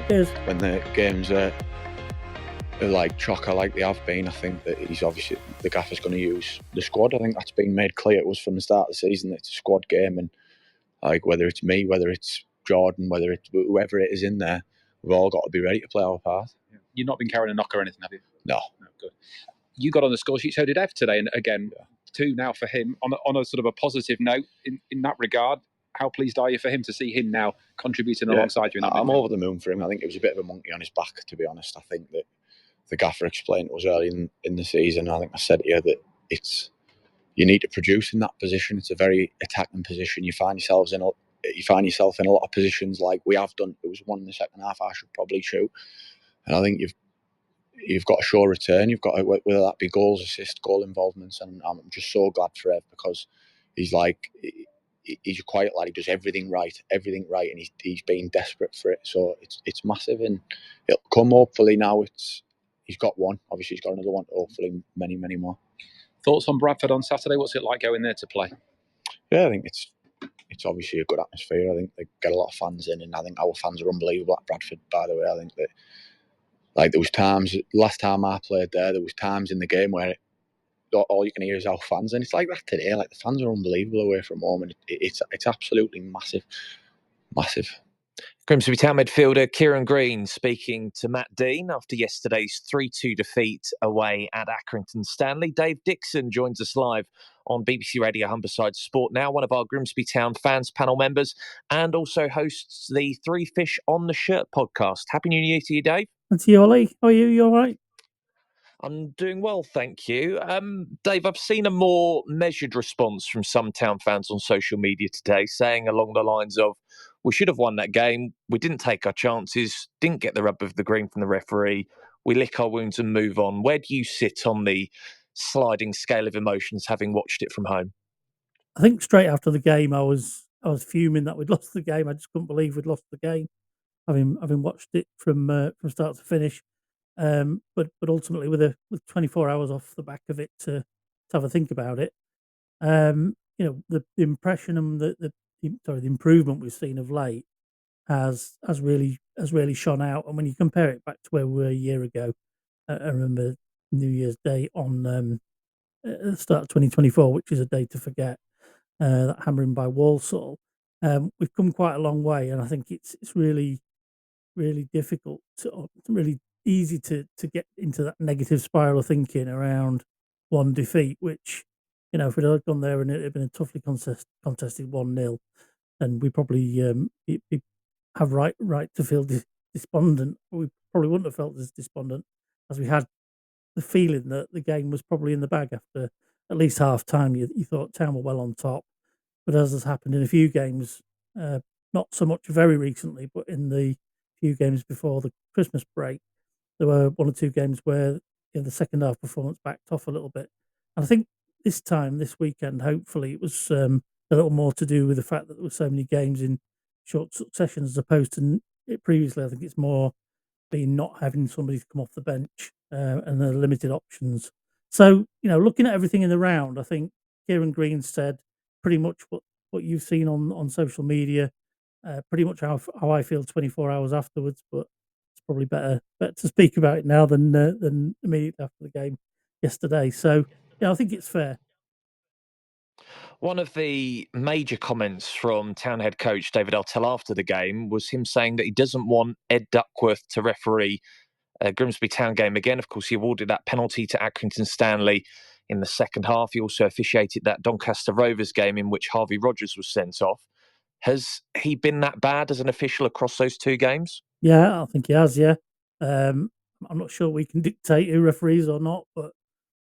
Cheers. When the games are like chocker like they have been, I think that he's obviously the gaffer's going to use the squad. I think that's been made clear to us from the start of the season that it's a squad game, and like whether it's me, whether it's Jordan, whether it's whoever it is in there, we've all got to be ready to play our part. You've not been carrying a knock or anything, have you? No. Good. You got on the score sheet, so did Ev today, and again, 2 now for him. On a sort of a positive note in that regard, how pleased are you for him to see him now contributing alongside you in that I'm midfield? over the moon for him. I think it was a bit of a monkey on his back, to be honest. I think that the gaffer explained it was early in the season. I think I said here that you need to produce in that position. It's a very attacking position. You find yourself in a lot of positions like we have done. It was one in the second half I should probably shoot, and I think you've got to show return. You've got to, whether that be goals, assists, goal involvements, and I'm just so glad for Ev because he's a quiet lad. He does everything right, and he's been desperate for it. So it's massive, and it'll come hopefully now. He's got one. Obviously, he's got another one. Hopefully, many more. Thoughts on Bradford on Saturday? What's it like going there to play? Yeah, I think it's obviously a good atmosphere. I think they get a lot of fans in, and I think our fans are unbelievable at Bradford. By the way, I think that there was times last time I played there was times in the game where all you can hear is our fans, and it's like that today. Like the fans are unbelievable away from home, and it's absolutely massive. Grimsby Town midfielder Kieran Green speaking to Matt Dean after yesterday's 3-2 defeat away at Accrington Stanley. Dave Dixon joins us live on BBC Radio Humberside Sport Now, one of our Grimsby Town fans panel members, and also hosts the Three Fish on the Shirt podcast. Happy New Year to you, Dave. And to you, Ollie. How are you? You all right? I'm doing well, thank you. Dave, I've seen a more measured response from some Town fans on social media today, saying along the lines of, we should have won that game, we didn't take our chances, didn't get the rub of the green from the referee, we lick our wounds and move on. Where do you sit on the sliding scale of emotions, having watched it from home? I think straight after the game, I was fuming that we'd lost the game. I just couldn't believe we'd lost the game, having watched it from start to finish. But ultimately, with 24 hours off the back of it to have a think about it, the impression and the improvement we've seen of late has really shone out. And when you compare it back to where we were a year ago, I remember New Year's Day on the start of 2024, which is a day to forget. That hammering by Walsall, we've come quite a long way, and I think it's really difficult really easy to get into that negative spiral of thinking around one defeat, which, if we'd have gone there and it had been a toughly contested 1-0, then we probably have right to feel despondent. We probably wouldn't have felt as despondent as we had the feeling that the game was probably in the bag after at least half time. You thought Town were well on top, but as has happened in a few games, not so much very recently, but in the few games before the Christmas break, there were 1 or 2 games where the second half performance backed off a little bit. And I think this weekend, hopefully, it was a little more to do with the fact that there were so many games in short succession as opposed to it previously. I think it's more been not having somebody to come off the bench and the limited options. So, looking at everything in the round, I think Kieran Green said pretty much what you've seen on social media, pretty much how I feel 24 hours afterwards, but it's probably better to speak about it now than immediately after the game yesterday. So, I think it's fair. One of the major comments from Town head coach David Artell after the game was him saying that he doesn't want Ed Duckworth to referee a Grimsby Town game again. Of course, he awarded that penalty to Accrington Stanley in the second half. He also officiated that Doncaster Rovers game in which Harvey Rogers was sent off. Has he been that bad as an official across those 2 games? Yeah, I think he has, yeah. I'm not sure we can dictate who referees or not, but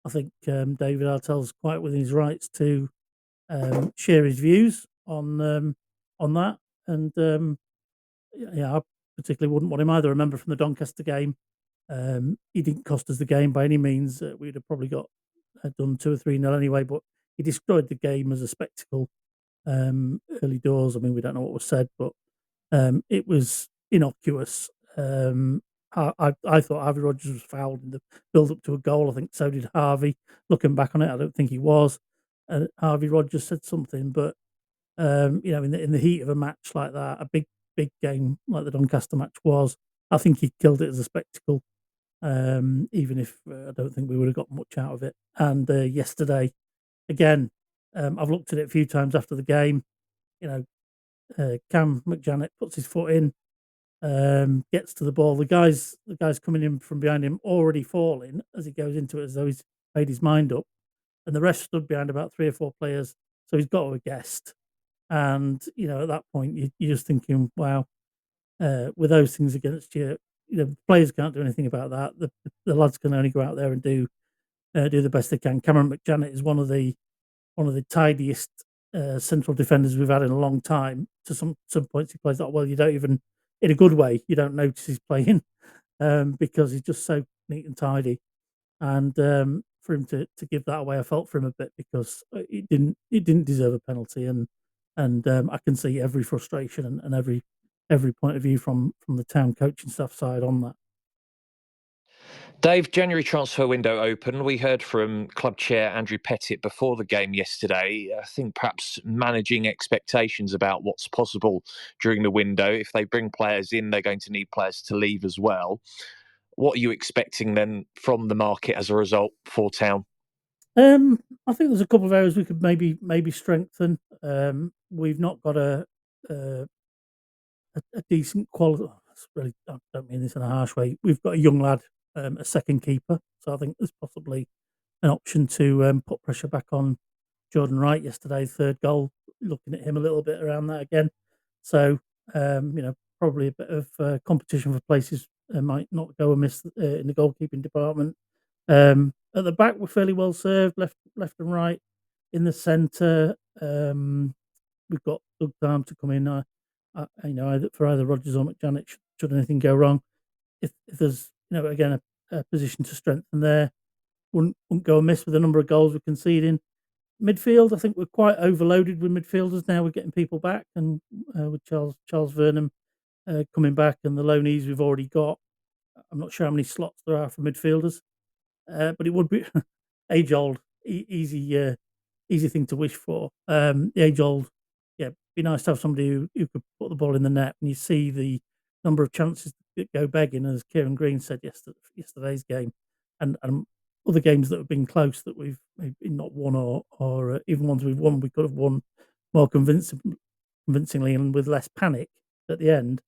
I think David Artell's quite within his rights to share his views on that. And I particularly wouldn't want him either. I remember from the Doncaster game, he didn't cost us the game by any means. We'd have probably got done 2 or 3-0 anyway, but he destroyed the game as a spectacle early doors. I mean, we don't know what was said, but it was innocuous. I thought Harvey Rogers was fouled in the build up to a goal. I think so did Harvey. Looking back on it, I don't think he was. Harvey Rogers said something, but in the heat of a match like that, a big game like the Doncaster match was, I think he killed it as a spectacle. Even if I don't think we would have got much out of it. And yesterday, again, I've looked at it a few times after the game. Cam McJanet puts his foot in, gets to the ball. The guys coming in from behind him already falling as he goes into it, as though he's made his mind up. And the rest stood behind about 3 or 4 players, so he's got to have guessed. And at that point, you're just thinking, wow, with those things against you, the players can't do anything about that. The lads can only go out there and do the best they can. Cameron McJanet is one of the tidiest central defenders we've had in a long time. To some points, he plays that well. You don't even, in a good way, you don't notice he's playing because he's just so neat and tidy. And for him to give that away, I felt for him a bit because it didn't deserve a penalty. And I can see every frustration and every point of view from the town coaching staff side on that. Dave, January transfer window open. We heard from club chair Andrew Pettit before the game yesterday. I think perhaps managing expectations about what's possible during the window. If they bring players in, they're going to need players to leave as well. What are you expecting then from the market as a result for Town? I think there's a couple of areas we could maybe strengthen. We've not got a decent quality. Really, I don't mean this in a harsh way. We've got a young lad, a second keeper, so I think there's possibly an option to put pressure back on Jordan Wright. Yesterday's third goal, looking at him a little bit around that again. So probably a bit of competition for places might not go amiss in the goalkeeping department. At the back, we're fairly well served, left and right. In the centre, we've got Doug Tarm to come in. For either Rodgers or McJanet, should anything go wrong. If there's again a position to strengthen there, wouldn't go amiss with the number of goals we're conceding. Midfield, I think we're quite overloaded with midfielders now. We're getting people back, and with Charles Vernham coming back, and the loanees we've already got. I'm not sure how many slots there are for midfielders, but it would be age old, easy thing to wish for. The age old, yeah, be nice to have somebody who could put the ball in the net. And you see the number of chances that go begging, as Kieran Green said yesterday's game, and other games that have been close that we've maybe not won, or even ones we've won, we could have won more convincingly and with less panic at the end.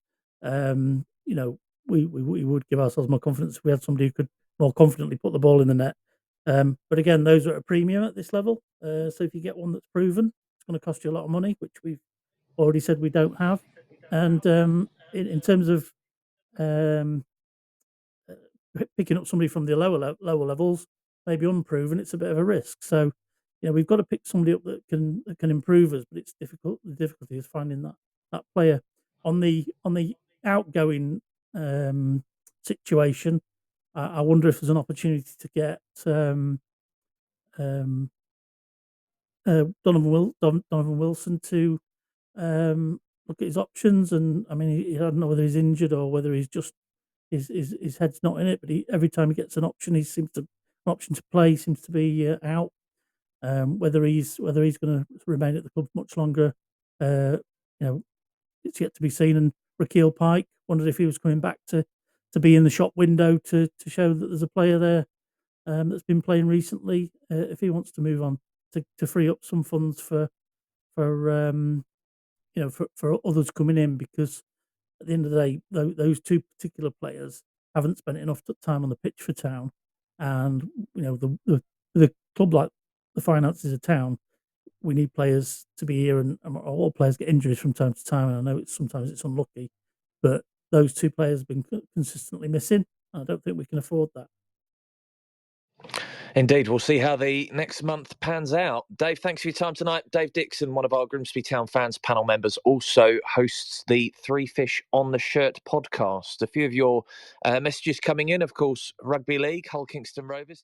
We would give ourselves more confidence if we had somebody who could more confidently put the ball in the net. But again, those are at a premium at this level. So if you get one that's proven, it's going to cost you a lot of money, which we've already said we don't have. And in terms of picking up somebody from the lower levels, maybe unproven, it's a bit of a risk. So we've got to pick somebody up that can improve us, but it's difficult. The difficulty is finding that player on the outgoing situation. I wonder if there's an opportunity to get Donovan Wilson to look at his options. And I mean, I don't know whether he's injured or whether he's just his head's not in it. But every time he gets an option, an option to play seems to be out. Whether he's going to remain at the club much longer, it's yet to be seen. And Rakeel Pike, wondered if he was coming back to be in the shop window to show that there's a player there that's been playing recently. If he wants to move on to free up some funds for others coming in, because at the end of the day, those two particular players haven't spent enough time on the pitch for Town, and the club, like the finances of Town, we need players to be here, and all players get injuries from time to time. And I know sometimes it's unlucky, but those two players have been consistently missing. I don't think we can afford that. Indeed, we'll see how the next month pans out. Dave, thanks for your time tonight. Dave Dixon, one of our Grimsby Town fans panel members, also hosts the Three Fish on the Shirt podcast. A few of your messages coming in, of course, Rugby League, Hull Kingston Rovers.